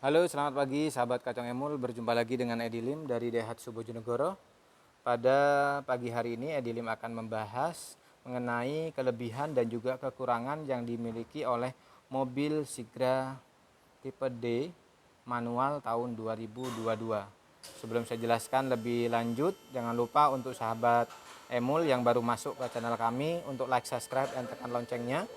Halo, selamat pagi sahabat Kacang Emul. Berjumpa lagi dengan Edilim dari Daihatsu Bojonegoro. Pada pagi hari ini Edilim akan membahas mengenai kelebihan dan juga kekurangan yang dimiliki oleh mobil Sigra tipe D manual tahun 2022. Sebelum saya jelaskan lebih lanjut, jangan lupa untuk sahabat Emul yang baru masuk ke channel kami untuk like, subscribe, dan tekan loncengnya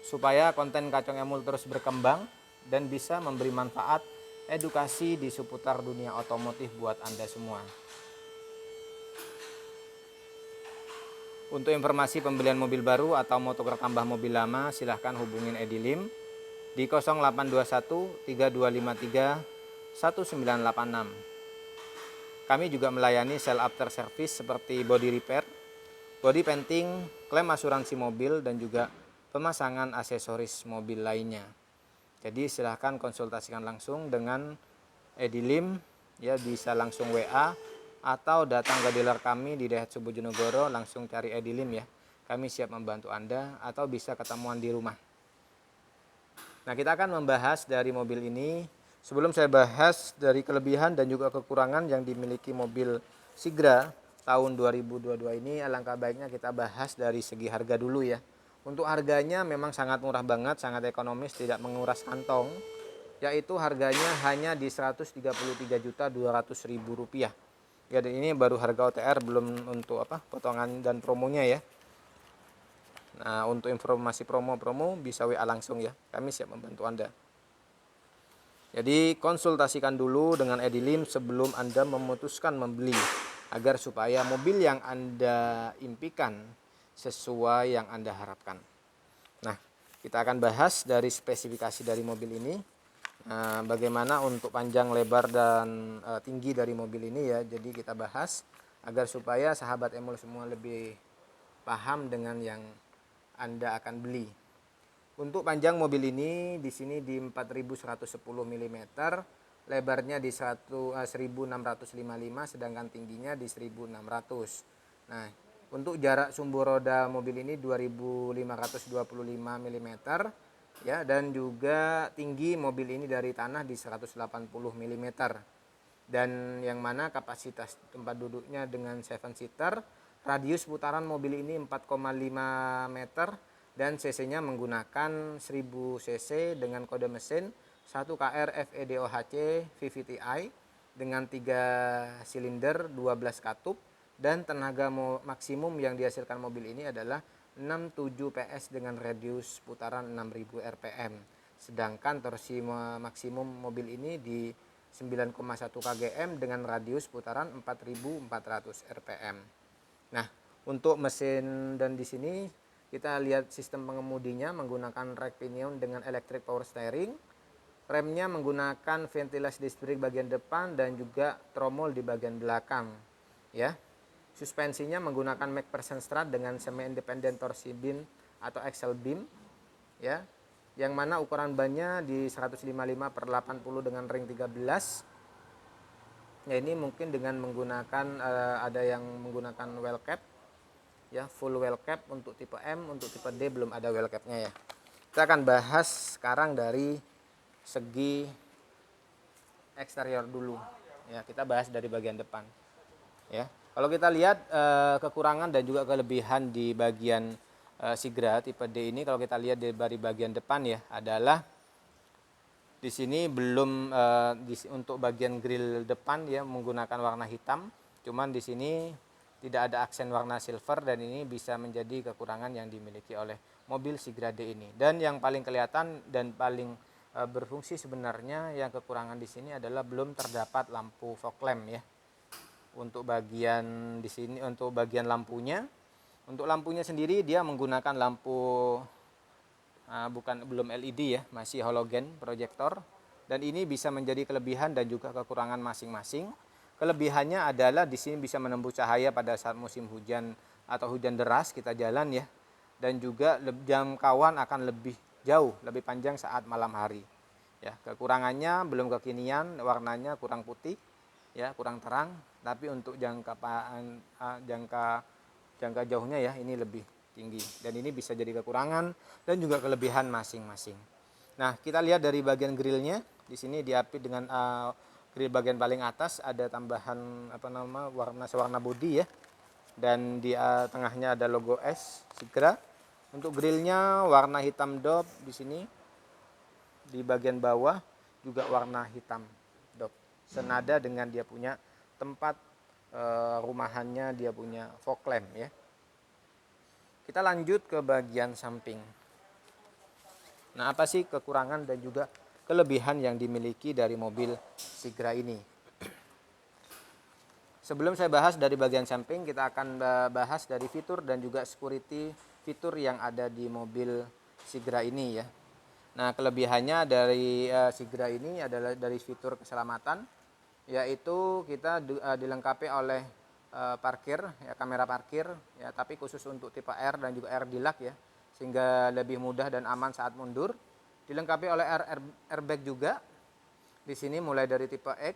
supaya konten Kacang Emul terus berkembang dan bisa memberi manfaat edukasi di seputar dunia otomotif buat Anda semua. Untuk informasi pembelian mobil baru atau mau tukar tambah mobil lama, silahkan hubungin Edilim di 0821 3253 1986. Kami juga melayani sell after service seperti body repair, body painting, klaim asuransi mobil, dan juga pemasangan aksesoris mobil lainnya. Jadi silahkan konsultasikan langsung dengan Edilim, ya bisa langsung WA atau datang ke dealer kami di Daihatsu Bojonegoro, langsung cari Edilim ya. Kami siap membantu Anda atau bisa ketemuan di rumah. Nah, kita akan membahas dari mobil ini. Sebelum saya bahas dari kelebihan dan juga kekurangan yang dimiliki mobil Sigra tahun 2022 ini, alangkah baiknya kita bahas dari segi harga dulu ya. Untuk harganya memang sangat murah banget, sangat ekonomis, tidak menguras kantong, yaitu harganya hanya di Rp133.200.000. Ya, dan ini baru harga OTR, belum untuk potongan dan promonya ya. Nah, untuk informasi promo-promo bisa WA langsung ya. Kami siap membantu Anda. Jadi konsultasikan dulu dengan Edilim sebelum Anda memutuskan membeli, agar supaya mobil yang Anda impikan sesuai yang Anda harapkan. Nah, kita akan bahas dari spesifikasi dari mobil ini. Bagaimana untuk panjang, lebar, dan tinggi dari mobil ini ya. Jadi kita bahas agar supaya sahabat Emul semua lebih paham dengan yang Anda akan beli. Untuk panjang mobil ini di sini di 4110 mm, lebarnya di 1655, sedangkan tingginya di 1600. Nah, untuk jarak sumbu roda mobil ini 2525 mm ya, dan juga tinggi mobil ini dari tanah di 180 mm. Dan yang mana kapasitas tempat duduknya dengan 7 seater, radius putaran mobil ini 4,5 meter, dan cc-nya menggunakan 1000 cc dengan kode mesin 1KR FEDOHC VVTi dengan 3 silinder 12 katup, dan tenaga maksimum yang dihasilkan mobil ini adalah 67 PS dengan radius putaran 6000 rpm. Sedangkan torsi maksimum mobil ini di 9,1 kgm dengan radius putaran 4400 rpm. Nah, untuk mesin dan di sini kita lihat sistem pengemudinya menggunakan rack pinion dengan electric power steering. Remnya menggunakan ventilasi disc brake bagian depan dan juga tromol di bagian belakang. Ya. Suspensinya menggunakan MacPherson strut dengan semi independent torsi beam atau axle beam. Ya. Yang mana ukuran bannya di 155/80 dengan ring 13. Ya, ini mungkin dengan menggunakan ada yang menggunakan well cap ya, full well cap. Untuk tipe M, untuk tipe D belum ada well capnya ya. Kita akan bahas sekarang dari segi eksterior dulu ya. Kita bahas dari bagian depan ya. Kalau kita lihat kekurangan dan juga kelebihan di bagian Sigra tipe D ini, kalau kita lihat dari bagian depan ya, adalah di sini belum untuk bagian grill depan ya menggunakan warna hitam, cuman di sini tidak ada aksen warna silver, dan ini bisa menjadi kekurangan yang dimiliki oleh mobil Sigra D ini. Dan yang paling kelihatan dan paling berfungsi sebenarnya, yang kekurangan di sini adalah belum terdapat lampu fog lamp ya. Untuk bagian di sini, untuk bagian lampunya, untuk lampunya sendiri dia menggunakan lampu belum LED ya, masih halogen proyektor. Dan ini bisa menjadi kelebihan dan juga kekurangan masing-masing. Kelebihannya adalah di sini bisa menembus cahaya pada saat musim hujan atau hujan deras kita jalan ya. Dan juga jangkauan akan lebih jauh, lebih panjang saat malam hari. Ya, kekurangannya belum kekinian, warnanya kurang putih ya, kurang terang, tapi untuk jangka jauhnya ya ini lebih tinggi, dan ini bisa jadi kekurangan dan juga kelebihan masing-masing. Nah, kita lihat dari bagian grillnya. Di sini diapit dengan grill bagian paling atas ada tambahan warna sewarna bodi ya. Dan di tengahnya ada logo S Sigra. Untuk grillnya warna hitam dop di sini. Di bagian bawah juga warna hitam dop. Senada dengan dia punya tempat rumahannya, dia punya fog lamp ya. Kita lanjut ke bagian samping. Nah, apa sih kekurangan dan juga kelebihan yang dimiliki dari mobil Sigra ini? Sebelum saya bahas dari bagian samping, kita akan bahas dari fitur dan juga security fitur yang ada di mobil Sigra ini ya. Nah, kelebihannya dari Sigra ini adalah dari fitur keselamatan, yaitu kita dilengkapi oleh parkir, ya, kamera parkir, ya, tapi khusus untuk tipe R dan juga R Deluxe ya, sehingga lebih mudah dan aman saat mundur. Dilengkapi oleh airbag juga. Di sini mulai dari tipe X,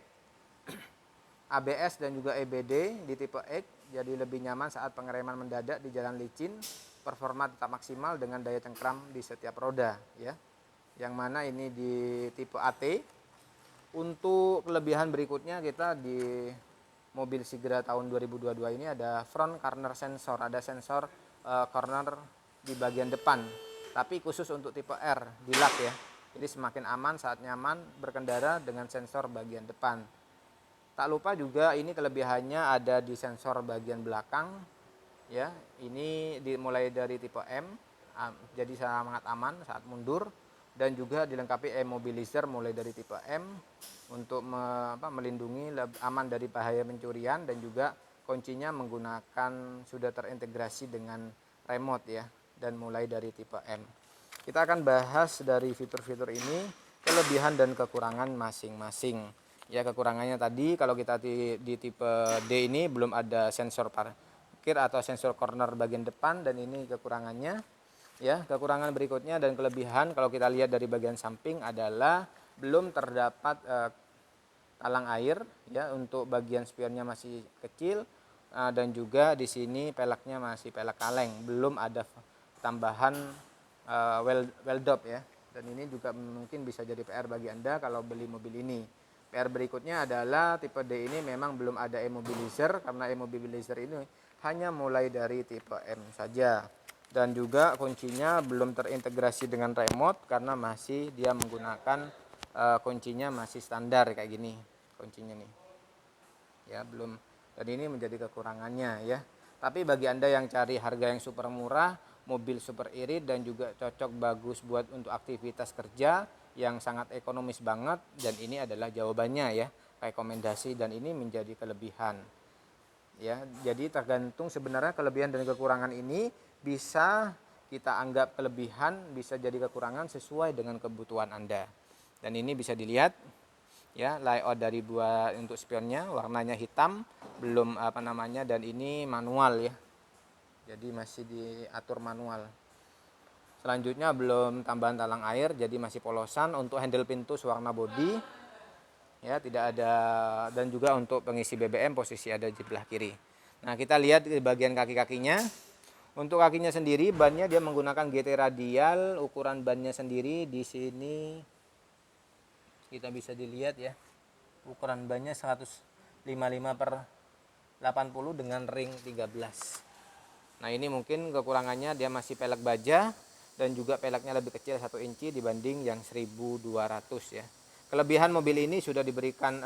ABS dan juga EBD di tipe X, jadi lebih nyaman saat pengereman mendadak di jalan licin. Performa tetap maksimal dengan daya cengkram di setiap roda ya. Yang mana ini di tipe AT. Untuk kelebihan berikutnya kita di mobil Sigra tahun 2022 ini ada front corner sensor, ada sensor corner di bagian depan, tapi khusus untuk tipe R Deluxe ya. Jadi semakin aman saat nyaman berkendara dengan sensor bagian depan. Tak lupa juga ini kelebihannya ada di sensor bagian belakang ya. Ini dimulai dari tipe M, jadi sangat aman saat mundur, dan juga dilengkapi immobilizer mulai dari tipe M untuk melindungi aman dari bahaya pencurian, dan juga kuncinya menggunakan sudah terintegrasi dengan remote ya, dan mulai dari tipe M. Kita akan bahas dari fitur-fitur ini, kelebihan dan kekurangan masing-masing. Ya, kekurangannya tadi kalau kita di tipe D ini belum ada sensor parkir atau sensor corner bagian depan, dan ini kekurangannya. Ya, kekurangan berikutnya dan kelebihan kalau kita lihat dari bagian samping adalah belum terdapat talang air ya, untuk bagian spionnya masih kecil, dan juga di sini peleknya masih pelek kaleng, belum ada tambahan well dop ya. Dan ini juga mungkin bisa jadi PR bagi Anda kalau beli mobil ini. PR berikutnya adalah tipe D ini memang belum ada immobilizer, karena immobilizer ini hanya mulai dari tipe M saja. Dan juga kuncinya belum terintegrasi dengan remote karena masih dia menggunakan kuncinya masih standar kayak gini kuncinya nih ya, belum. Dan ini menjadi kekurangannya ya. Tapi bagi Anda yang cari harga yang super murah, mobil super irit dan juga cocok bagus buat untuk aktivitas kerja yang sangat ekonomis banget, dan ini adalah jawabannya ya, rekomendasi, dan ini menjadi kelebihan ya. Jadi tergantung sebenarnya kelebihan dan kekurangan ini bisa kita anggap kelebihan, bisa jadi kekurangan sesuai dengan kebutuhan Anda. Dan ini bisa dilihat ya, layout dari buat untuk spionnya warnanya hitam, belum dan ini manual ya. Jadi masih diatur manual. Selanjutnya belum tambahan talang air, jadi masih polosan. Untuk handle pintu warna bodi ya, tidak ada. Dan juga untuk pengisi BBM posisi ada di sebelah kiri. Nah, kita lihat di bagian kaki-kakinya. Untuk kakinya sendiri, bannya dia menggunakan GT radial, ukuran bannya sendiri di sini kita bisa dilihat ya. Ukuran bannya 155/80 dengan ring 13. Nah, ini mungkin kekurangannya dia masih pelek baja, dan juga peleknya lebih kecil 1 inci dibanding yang 1200 ya. Kelebihan mobil ini sudah diberikan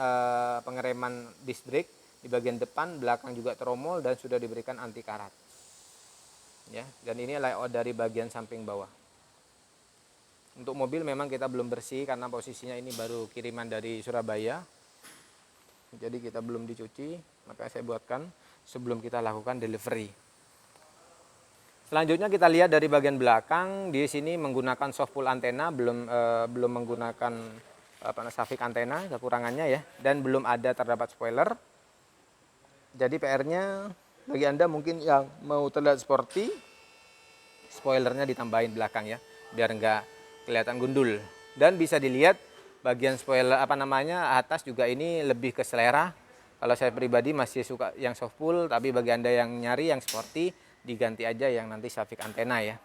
pengereman disc brake di bagian depan, belakang juga tromol, dan sudah diberikan anti karat. Ya, dan ini layout dari bagian samping bawah. Untuk mobil memang kita belum bersih karena posisinya ini baru kiriman dari Surabaya. Jadi kita belum dicuci, maka saya buatkan sebelum kita lakukan delivery. Selanjutnya kita lihat dari bagian belakang, di sini menggunakan soft pull antena, belum menggunakan Safik antena, kekurangannya ya, dan belum ada terdapat spoiler. Jadi PR-nya bagi Anda mungkin yang mau terlihat sporty, spoilernya ditambahin belakang ya, biar enggak kelihatan gundul. Dan bisa dilihat bagian spoiler atas juga ini lebih ke selera. Kalau saya pribadi masih suka yang soft pull, tapi bagi Anda yang nyari yang sporty, diganti aja yang nanti Safik antena ya.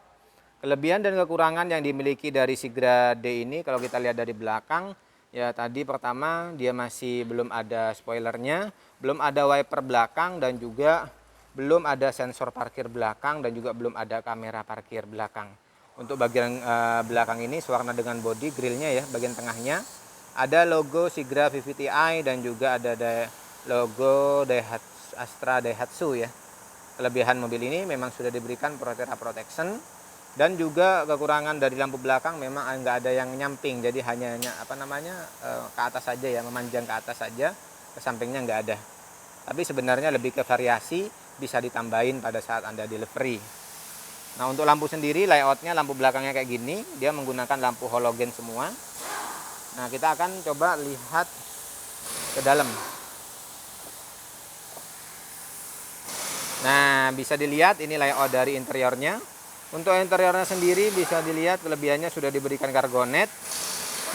Kelebihan dan kekurangan yang dimiliki dari Sigra D ini kalau kita lihat dari belakang, ya tadi pertama dia masih belum ada spoilernya, belum ada wiper belakang dan juga belum ada sensor parkir belakang dan juga belum ada kamera parkir belakang. Untuk bagian belakang ini sewarna dengan bodi grillnya ya, bagian tengahnya ada logo Sigra VVTi dan juga ada logo Astra Daihatsu ya. Kelebihan mobil ini memang sudah diberikan Proterra Protection. Dan juga kekurangan dari lampu belakang memang nggak ada yang nyamping, jadi hanya ke atas saja ya, memanjang ke atas saja, ke sampingnya nggak ada. Tapi sebenarnya lebih ke variasi, bisa ditambahin pada saat Anda delivery. Nah untuk lampu sendiri layoutnya lampu belakangnya kayak gini, dia menggunakan lampu halogen semua. Nah kita akan coba lihat ke dalam. Nah bisa dilihat ini layout dari interiornya. Untuk interiornya sendiri bisa dilihat kelebihannya sudah diberikan Cargonet.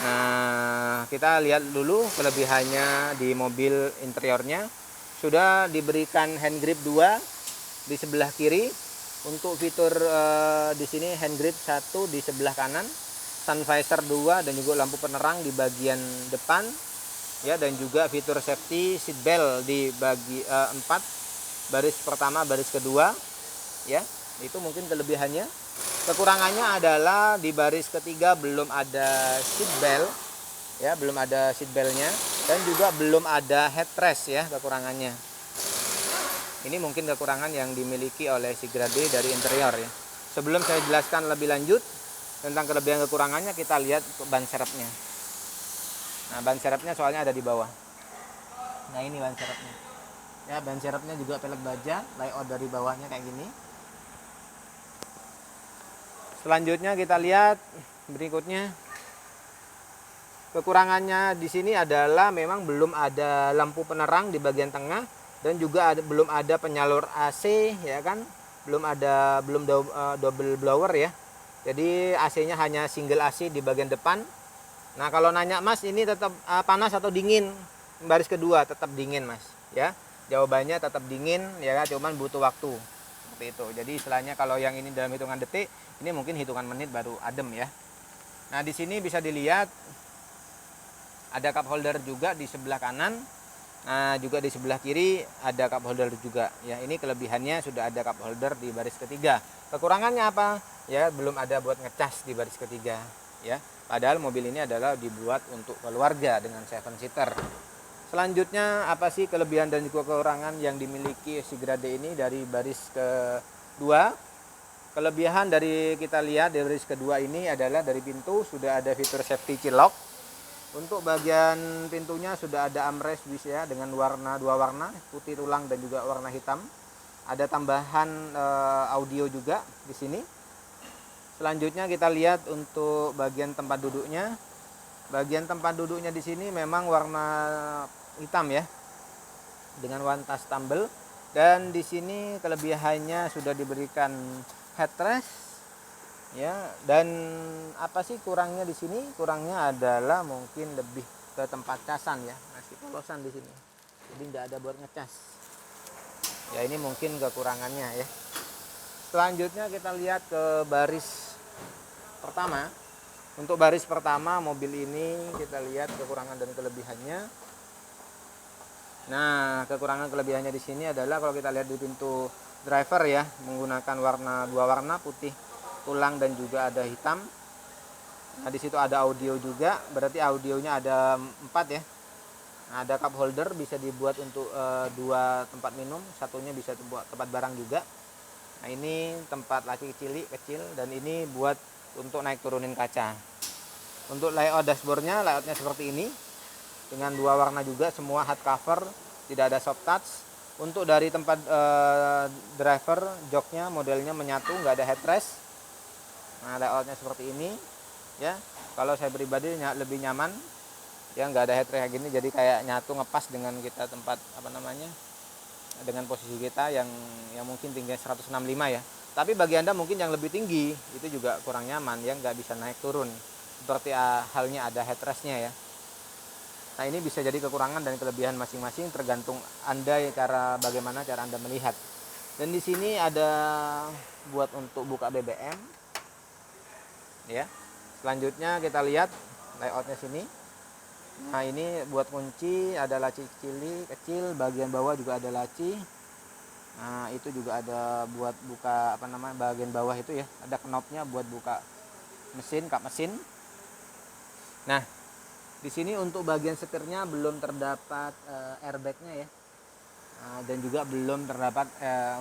Nah, kita lihat dulu kelebihannya di mobil interiornya. Sudah diberikan hand grip 2 di sebelah kiri. Untuk fitur di sini hand grip 1 di sebelah kanan, sun visor 2 dan juga lampu penerang di bagian depan. Ya, dan juga fitur safety seat belt di 4 baris pertama, baris kedua. Ya. Itu mungkin kelebihannya. Kekurangannya adalah di baris ketiga belum ada seat belt ya, belum ada seat beltnya dan juga belum ada headrest ya kekurangannya. Ini mungkin kekurangan yang dimiliki oleh Sigra D dari interior ya. Sebelum saya jelaskan lebih lanjut tentang kelebihan kekurangannya, kita lihat ban serepnya. Nah ban serepnya soalnya ada di bawah. Nah ini ban serepnya ya, ban serepnya juga pelek baja, layout dari bawahnya kayak gini. Selanjutnya kita lihat berikutnya. Kekurangannya di sini adalah memang belum ada lampu penerang di bagian tengah dan juga belum ada penyalur AC ya kan. Belum double blower ya. Jadi AC-nya hanya single AC di bagian depan. Nah, kalau nanya Mas ini tetap panas atau dingin? Baris kedua tetap dingin Mas ya. Jawabannya tetap dingin ya, cuman butuh waktu. Seperti itu. Jadi istilahnya kalau yang ini dalam hitungan detik, ini mungkin hitungan menit baru adem ya. Nah di sini bisa dilihat ada cup holder juga di sebelah kanan. Nah juga di sebelah kiri ada cup holder juga. Ya ini kelebihannya sudah ada cup holder di baris ketiga. Kekurangannya apa? Ya belum ada buat ngecas di baris ketiga. Ya padahal mobil ini adalah dibuat untuk keluarga dengan 7-seater. Selanjutnya apa sih kelebihan dan juga kekurangan yang dimiliki Sigra D ini dari baris kedua? Kelebihan dari kita lihat dari baris kedua ini adalah dari pintu sudah ada fitur safety key lock. Untuk bagian pintunya sudah ada armrest ya dengan dua warna, putih tulang dan juga warna hitam. Ada tambahan audio juga di sini. Selanjutnya kita lihat untuk bagian tempat duduknya. Bagian tempat duduknya di sini memang warna hitam ya, dengan wantas tumble. Dan di sini kelebihannya sudah diberikan headrest ya. Dan apa sih kurangnya di sini? Kurangnya adalah mungkin lebih ke tempat casan ya, masih polosan di sini. Jadi nggak ada buat ngecas. Ya ini mungkin kekurangannya ya. Selanjutnya kita lihat ke baris pertama. Untuk baris pertama mobil ini kita lihat kekurangan dan kelebihannya. Nah, kekurangan kelebihannya di sini adalah kalau kita lihat di pintu driver ya, menggunakan dua warna putih tulang dan juga ada hitam. Nah, di situ ada audio juga, berarti audionya ada 4 ya. Nah, ada cup holder bisa dibuat untuk 2 tempat minum, satunya bisa buat tempat barang juga. Nah, ini tempat laki kecil dan ini buat untuk naik turunin kaca. Untuk layout dashboardnya, layoutnya seperti ini dengan 2 warna juga, semua hard cover, tidak ada soft touch. Untuk dari tempat driver, joknya modelnya menyatu, nggak ada headrest. Nah layoutnya seperti ini ya. Kalau saya pribadi lebih nyaman ya, nggak ada headrest kayak gini, jadi kayak nyatu ngepas dengan kita tempat dengan posisi kita yang mungkin tingginya 165 ya. Tapi bagi Anda mungkin yang lebih tinggi itu juga kurang nyaman ya, nggak bisa naik turun seperti halnya ada headrestnya ya. Nah ini bisa jadi kekurangan dan kelebihan masing-masing tergantung Anda bagaimana cara Anda melihat. Dan di sini ada buat untuk buka BBM. ya. Selanjutnya kita lihat layoutnya sini. Nah, ini buat kunci, ada laci kecil, bagian bawah juga ada laci. Nah, itu juga ada buat buka bagian bawah itu ya, ada knopnya buat buka mesin, kap mesin. Nah, di sini untuk bagian setirnya belum terdapat airbagnya ya. Nah, dan juga belum terdapat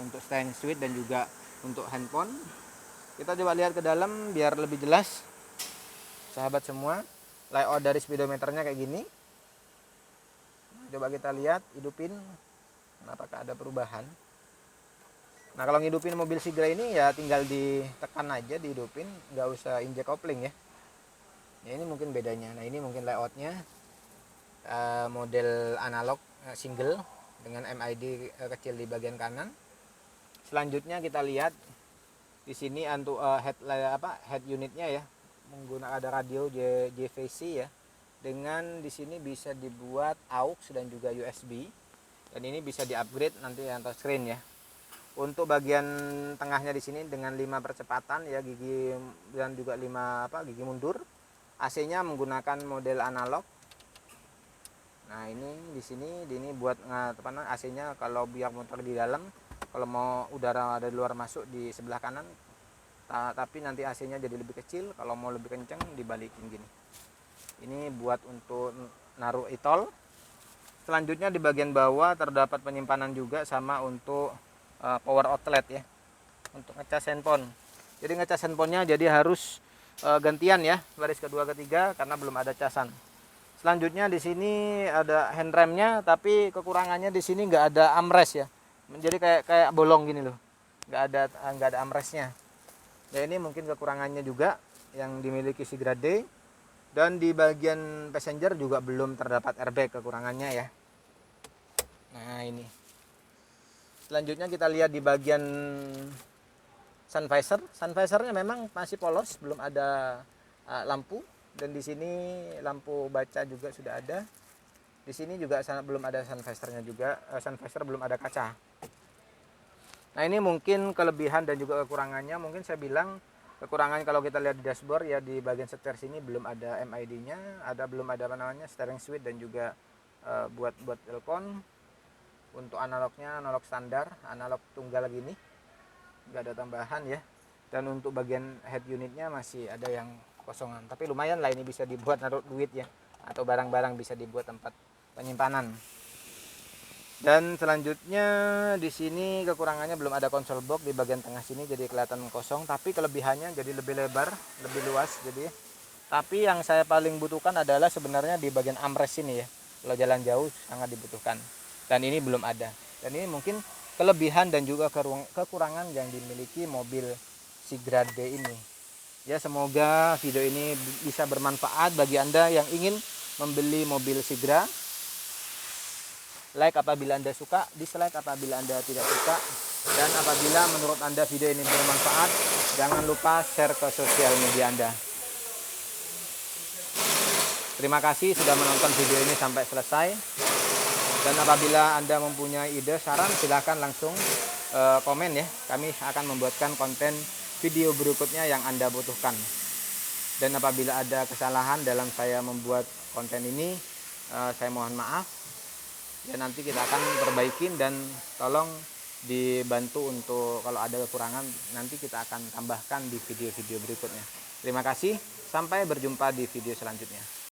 untuk stand switch dan juga untuk handphone. Kita coba lihat ke dalam biar lebih jelas, sahabat semua. Layout dari speedometernya kayak gini. Coba kita lihat, hidupin, apakah ada perubahan. Nah, kalau ngidupin mobil Sigra ini ya tinggal ditekan aja, dihidupin, nggak usah injek kopling ya. Ya, ini mungkin bedanya. Nah, ini mungkin layoutnya model analog single dengan MID kecil di bagian kanan. Selanjutnya kita lihat di sini untuk head unitnya ya, menggunakan ada radio JVC ya. Dengan di sini bisa dibuat aux dan juga USB. Dan ini bisa di-upgrade nanti yang touchscreen ya. Untuk bagian tengahnya di sini dengan 5 percepatan ya, gigi dan juga 5 gigi mundur. AC-nya menggunakan model analog. Nah, ini di sini buat AC-nya kalau biar motor di dalam, kalau mau udara dari luar masuk di sebelah kanan, tapi nanti AC-nya jadi lebih kecil, kalau mau lebih kenceng dibalikin gini. Ini buat untuk naruh e-tol. Selanjutnya di bagian bawah terdapat penyimpanan juga, sama untuk power outlet ya, untuk ngecas handphone. Jadi ngecas handphonenya jadi harus gantian ya, baris kedua ketiga karena belum ada casan. Selanjutnya di sini ada handremnya, tapi kekurangannya di sini nggak ada armrest ya. Jadi kayak bolong gini loh, nggak ada armrestnya. Ya, ini mungkin kekurangannya juga yang dimiliki Sigra D. Dan di bagian passenger juga belum terdapat airbag, kekurangannya ya. Nah, ini. Selanjutnya kita lihat di bagian sun visor. Sun visornya memang masih polos, belum ada lampu. Dan di sini lampu baca juga sudah ada. Di sini juga belum ada sun visornya juga. Sun visor belum ada kaca. Nah, ini mungkin kelebihan dan juga kekurangannya. Mungkin saya bilang kekurangannya kalau kita lihat di dashboard ya, di bagian setir sini belum ada MID-nya, belum ada steering switch dan juga buat telepon. Untuk analognya analog standar, analog tunggal gini, nggak ada tambahan ya. Dan untuk bagian head unitnya masih ada yang kosongan, tapi lumayan lah, ini bisa dibuat naruh duit ya, atau barang-barang bisa dibuat tempat penyimpanan. Dan selanjutnya di sini kekurangannya belum ada konsol box di bagian tengah sini, jadi kelihatan kosong. Tapi kelebihannya jadi lebih lebar, lebih luas jadi. Tapi yang saya paling butuhkan adalah sebenarnya di bagian armrest ini ya. Kalau jalan jauh sangat dibutuhkan. Dan ini belum ada. Dan ini mungkin kelebihan dan juga kekurangan yang dimiliki mobil Sigra D ini. Ya, semoga video ini bisa bermanfaat bagi Anda yang ingin membeli mobil Sigra. Like apabila Anda suka, dislike apabila Anda tidak suka. Dan apabila menurut Anda video ini bermanfaat, jangan lupa share ke sosial media Anda. Terima kasih sudah menonton video ini sampai selesai. Dan apabila Anda mempunyai ide, saran, silahkan langsung komen ya. Kami akan membuatkan konten video berikutnya yang Anda butuhkan. Dan apabila ada kesalahan dalam saya membuat konten ini, saya mohon maaf. Ya, nanti kita akan perbaikin dan tolong dibantu untuk kalau ada kekurangan nanti kita akan tambahkan di video-video berikutnya. Terima kasih, sampai berjumpa di video selanjutnya.